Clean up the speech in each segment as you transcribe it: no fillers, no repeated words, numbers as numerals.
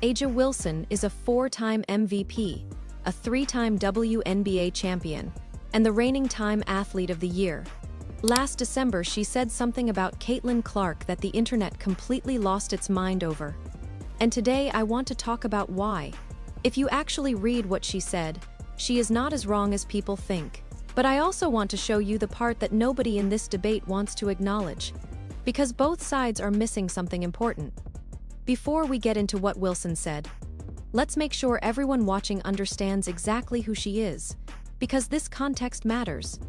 A'ja Wilson is a 4-time MVP, a 3-time WNBA champion, and the reigning Time Athlete of the Year. Last December, she said something about Caitlin Clark that the internet completely lost its mind over. And today I want to talk about why. If you actually read what she said, she is not as wrong as people think. But I also want to show you the part that nobody in this debate wants to acknowledge, because both sides are missing something important. Before we get into what Wilson said, let's make sure everyone watching understands exactly who she is, because this context matters.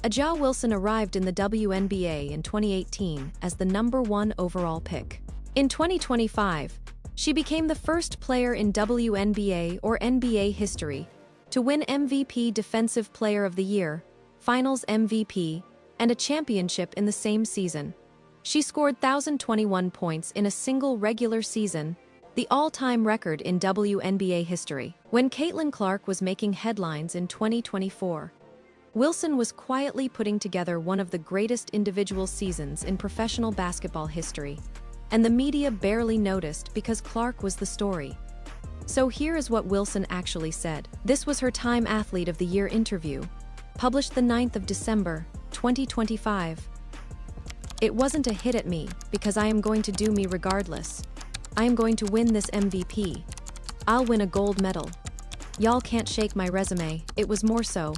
A'ja Wilson arrived in the WNBA in 2018 as the #1 overall pick. In 2025, she became the first player in WNBA or NBA history to win MVP Defensive Player of the Year, Finals MVP, and a championship in the same season. She scored 1,021 points in a single regular season, the all-time record in WNBA history. When Caitlin Clark was making headlines in 2024, Wilson was quietly putting together one of the greatest individual seasons in professional basketball history, and the media barely noticed because Clark was the story. So here is what Wilson actually said. This was her Time Athlete of the Year interview, published the 9th of December, 2025. "It wasn't a hit at me, because I am going to do me regardless. I am going to win this MVP. I'll win a gold medal. Y'all can't shake my resume. It was more so,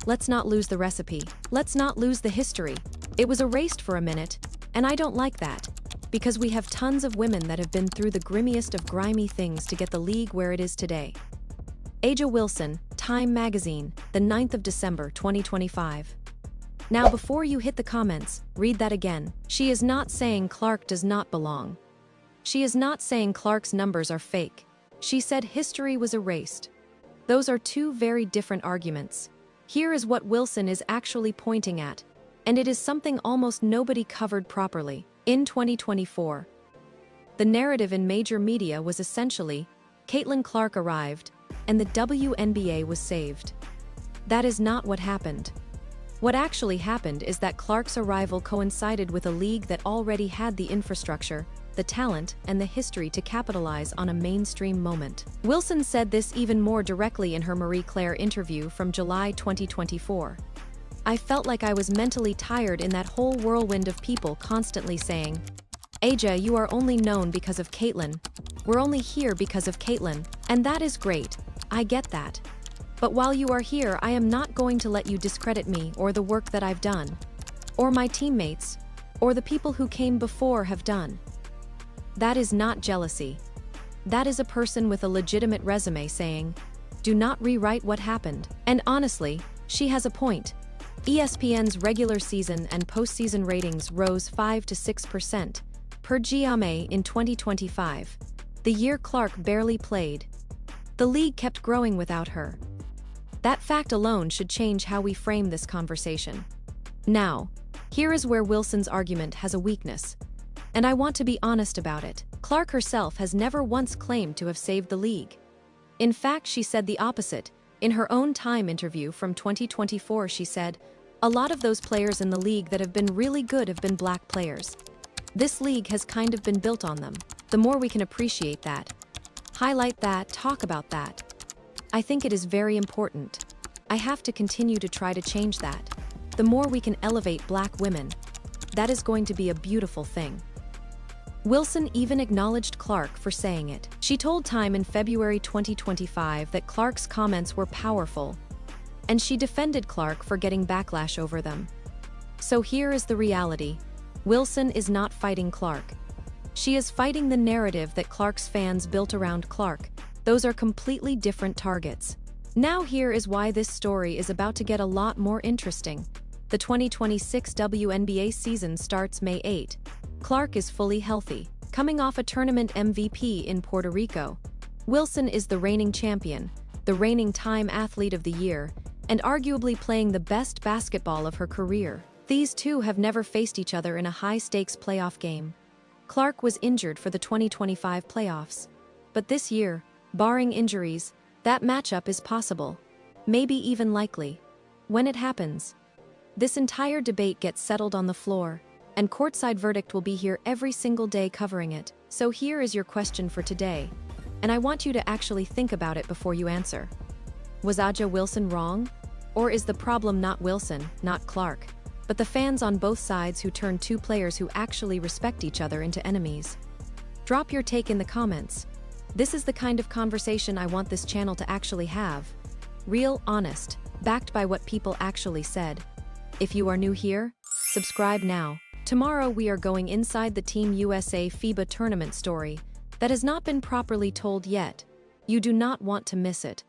let's not lose the recipe. Let's not lose the history. It was erased for a minute, and I don't like that. Because we have tons of women that have been through the grimmiest of grimy things to get the league where it is today." A'ja Wilson, Time Magazine, the 9th of December, 2025. Now before you hit the comments, read that again. She is not saying Clark does not belong. She is not saying Clark's numbers are fake. She said history was erased. Those are two very different arguments. Here is what Wilson is actually pointing at, and it is something almost nobody covered properly. In 2024, the narrative in major media was essentially, Caitlin Clark arrived, and the WNBA was saved. That is not what happened. What actually happened is that Clark's arrival coincided with a league that already had the infrastructure, the talent, and the history to capitalize on a mainstream moment. Wilson said this even more directly in her Marie Claire interview from July 2024. "I felt like I was mentally tired in that whole whirlwind of people constantly saying, 'A'ja, you are only known because of Caitlin. We're only here because of Caitlin.' And that is great. I get that. But while you are here, I am not going to let you discredit me or the work that I've done, or my teammates, or the people who came before have done. That is not jealousy. That is a person with a legitimate resume saying, 'Do not rewrite what happened.' And honestly, she has a point. ESPN's regular season and postseason ratings rose 5 to 6% per GMA in 2025, the year Clark barely played. The league kept growing without her. That fact alone should change how we frame this conversation. Now, here is where Wilson's argument has a weakness, and I want to be honest about it. Clark herself has never once claimed to have saved the league. In fact, she said the opposite. In her own Time interview from 2024, she said, "A lot of those players in the league that have been really good have been black players. This league has kind of been built on them. The more we can appreciate that, highlight that, talk about that, I think it is very important. I have to continue to try to change that. The more we can elevate black women, that is going to be a beautiful thing." Wilson even acknowledged Clark for saying it. She told Time in February 2025 that Clark's comments were powerful, and she defended Clark for getting backlash over them. So here is the reality. Wilson is not fighting Clark. She is fighting the narrative that Clark's fans built around Clark. Those are completely different targets. Now here is why this story is about to get a lot more interesting. The 2026 WNBA season starts May 8. Clark is fully healthy, coming off a tournament MVP in Puerto Rico. Wilson is the reigning champion, the reigning Time Athlete of the Year, and arguably playing the best basketball of her career. These two have never faced each other in a high-stakes playoff game. Clark was injured for the 2025 playoffs. But this year, barring injuries, that matchup is possible, maybe even likely. When it happens, this entire debate gets settled on the floor, and courtside verdict will be here every single day covering it. So here is your question for today. and I want you to actually think about it before you answer. Was Aja Wilson wrong? Or is the problem not Wilson, not Clark, but the fans on both sides who turned two players who actually respect each other into enemies? Drop your take in the comments. This is the kind of conversation I want this channel to actually have. Real, honest, backed by what people actually said. If you are new here, subscribe now. Tomorrow we are going inside the Team USA FIBA tournament story that has not been properly told yet. You do not want to miss it.